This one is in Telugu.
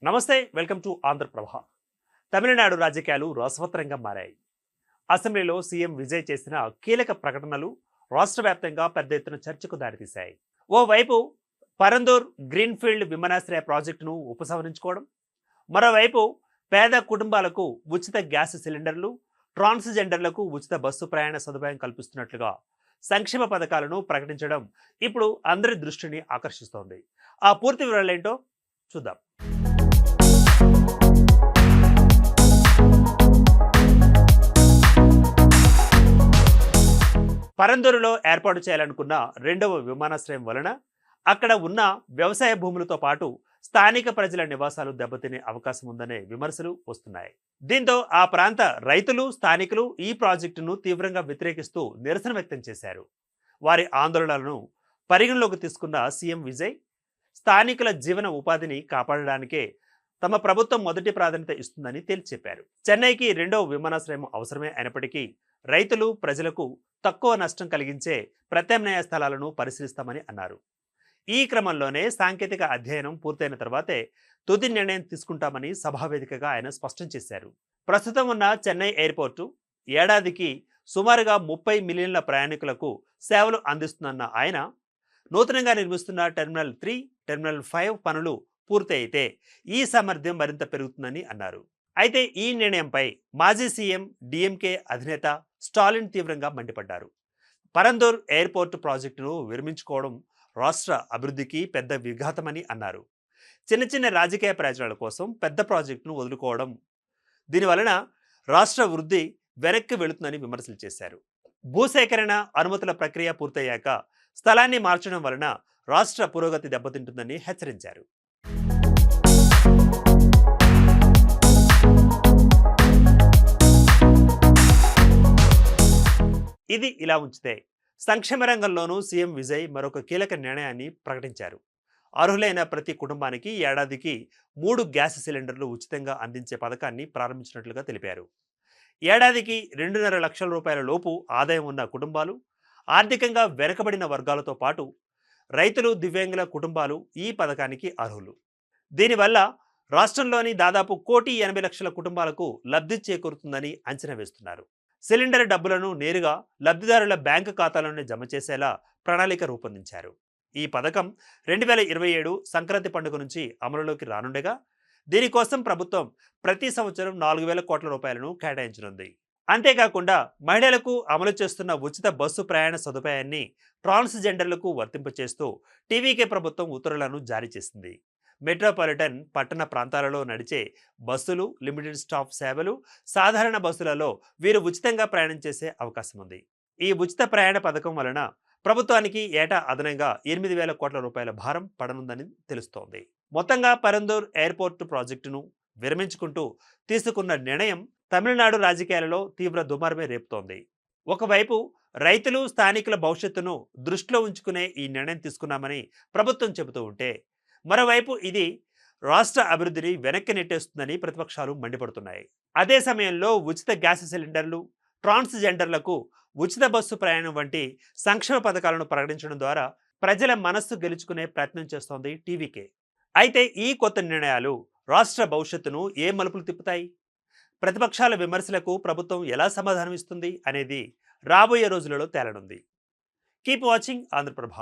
నమస్తే, వెల్కమ్ టు ఆంధ్రప్రభ. తమిళనాడు రాజకీయాలు రసవత్తరంగా మారాయి. అసెంబ్లీలో సీఎం విజయ్ చేసిన కీలక ప్రకటనలు రాష్ట్ర వ్యాప్తంగా పెద్ద ఎత్తున చర్చకు దారితీశాయి. ఓవైపు పరందూర్ గ్రీన్ఫీల్డ్ విమానాశ్రయ ప్రాజెక్టును ఉపసంహరించుకోవడం, మరోవైపు పేద కుటుంబాలకు ఉచిత గ్యాస్ సిలిండర్లు, ట్రాన్స్జెండర్లకు ఉచిత బస్సు ప్రయాణ సదుపాయం కల్పిస్తున్నట్లుగా సంక్షేమ పథకాలను ప్రకటించడం ఇప్పుడు అందరి దృష్టిని ఆకర్షిస్తోంది. ఆ పూర్తి వివరాలేంటో చూద్దాం. పరందూరులో ఏర్పాటు చేయాలనుకున్న రెండవ విమానాశ్రయం వలన అక్కడ ఉన్న వ్యవసాయ భూములతో పాటు స్థానిక ప్రజల నివాసాలు దెబ్బతినే అవకాశం ఉందనే విమర్శలు వస్తున్నాయి. దీంతో ఆ ప్రాంత రైతులు, స్థానికులు ఈ ప్రాజెక్టును తీవ్రంగా వ్యతిరేకిస్తూ నిరసన వ్యక్తం చేశారు. వారి ఆందోళనలను పరిగణలోకి తీసుకున్న సీఎం విజయ్ స్థానికుల జీవన ఉపాధిని కాపాడడానికే తమ ప్రభుత్వం మొదటి ప్రాధాన్యత ఇస్తుందని తేల్చి చెప్పారు. చెన్నైకి రెండవ విమానాశ్రయం అవసరమే అయినప్పటికీ రైతులు, ప్రజలకు తక్కువ నష్టం కలిగించే ప్రత్యామ్నాయ స్థలాలను పరిశీలిస్తామని అన్నారు. ఈ క్రమంలోనే సాంకేతిక అధ్యయనం పూర్తయిన తర్వాతే తుది నిర్ణయం తీసుకుంటామని సభావేదికగా ఆయన స్పష్టం చేశారు. ప్రస్తుతం ఉన్న చెన్నై ఎయిర్పోర్టు ఏడాదికి సుమారుగా 30 మిలియన్ల ప్రయాణికులకు సేవలు అందిస్తుందన్న ఆయన, నూతనంగా నిర్మిస్తున్న టెర్మినల్ 3, టెర్మినల్ 5 పనులు పూర్తి అయితే ఈ సామర్థ్యం మరింత పెరుగుతుందని అన్నారు. అయితే ఈ నిర్ణయంపై మాజీ సీఎం, డిఎంకే అధినేత స్టాలిన్ తీవ్రంగా మండిపడ్డారు. పరందూర్ ఎయిర్పోర్టు ప్రాజెక్టును విరమించుకోవడం రాష్ట్ర అభివృద్ధికి పెద్ద విఘాతమని అన్నారు. చిన్న చిన్న రాజకీయ ప్రయోజనాల కోసం పెద్ద ప్రాజెక్టును వదులుకోవడం, దీనివలన రాష్ట్ర వృద్ధి వెనక్కి వెళుతుందని విమర్శలు చేశారు. భూసేకరణ అనుమతుల ప్రక్రియ పూర్తయ్యాక స్థలాన్ని మార్చడం వలన రాష్ట్ర పురోగతి దెబ్బతింటుందని హెచ్చరించారు. ఇది ఇలా ఉంచితే సంక్షేమ రంగంలోనూ సీఎం విజయ్ మరొక కీలక నిర్ణయాన్ని ప్రకటించారు. అర్హులైన ప్రతి కుటుంబానికి ఏడాదికి 3 గ్యాస్ సిలిండర్లు ఉచితంగా అందించే పథకాన్ని ప్రారంభించినట్లుగా తెలిపారు. ఏడాదికి 2.5 లక్షల రూపాయల లోపు ఆదాయం ఉన్న కుటుంబాలు, ఆర్థికంగా వెనుకబడిన వర్గాలతో పాటు రైతులు, దివ్యాంగుల కుటుంబాలు ఈ పథకానికి అర్హులు. దీనివల్ల రాష్ట్రంలోని దాదాపు 1,80,00,000 కుటుంబాలకు లబ్ధి చేకూరుతుందని అంచనా వేస్తున్నారు. సిలిండర్ డబ్బులను నేరుగా లబ్ధిదారుల బ్యాంకు ఖాతాలోనే జమ చేసేలా ప్రణాళిక రూపొందించారు. ఈ పథకం 2027 సంక్రాంతి పండుగ నుంచి అమలులోకి రానుండగా, దీనికోసం ప్రభుత్వం ప్రతి సంవత్సరం 4,000 కోట్ల రూపాయలను కేటాయించనుంది. అంతేకాకుండా మహిళలకు అమలు చేస్తున్న ఉచిత బస్సు ప్రయాణ సదుపాయాన్ని ట్రాన్స్జెండర్లకు వర్తింపచేస్తూ టీవీకే ప్రభుత్వం ఉత్తర్వులను జారీ చేసింది. మెట్రోపాలిటన్ పట్టణ ప్రాంతాలలో నడిచే బస్సులు, లిమిటెడ్ స్టాప్ సేవలు, సాధారణ బస్సులలో వీరు ఉచితంగా ప్రయాణం చేసే అవకాశం ఉంది. ఈ ఉచిత ప్రయాణ పథకం వలన ప్రభుత్వానికి ఏటా అదనంగా 8,000 కోట్ల రూపాయల భారం పడనుందని తెలుస్తోంది. మొత్తంగా పరందూర్ ఎయిర్పోర్టు ప్రాజెక్టును విరమించుకుంటూ తీసుకున్న నిర్ణయం తమిళనాడు రాజకీయాలలో తీవ్ర దుమారమే రేపుతోంది. ఒకవైపు రైతులు, స్థానికుల భవిష్యత్తును దృష్టిలో ఉంచుకునే ఈ నిర్ణయం తీసుకున్నామని ప్రభుత్వం చెబుతూ ఉంటే, మరోవైపు ఇది రాష్ట్ర అభివృద్ధిని వెనక్కి నెట్టేస్తుందని ప్రతిపక్షాలు మండిపడుతున్నాయి. అదే సమయంలో ఉచిత గ్యాస్ సిలిండర్లు, ట్రాన్స్జెండర్లకు ఉచిత బస్సు ప్రయాణం వంటి సంక్షేమ పథకాలను ప్రకటించడం ద్వారా ప్రజల మనస్సు గెలుచుకునే ప్రయత్నం చేస్తోంది టీవీకే. అయితే ఈ కొత్త నిర్ణయాలు రాష్ట్ర భవిష్యత్తును ఏ మలుపులు తిప్పుతాయి? ప్రతిపక్షాల విమర్శలకు ప్రభుత్వం ఎలా సమాధానం ఇస్తుంది అనేది రాబోయే రోజులలో తేలనుంది. Keep watching Andhraprabha.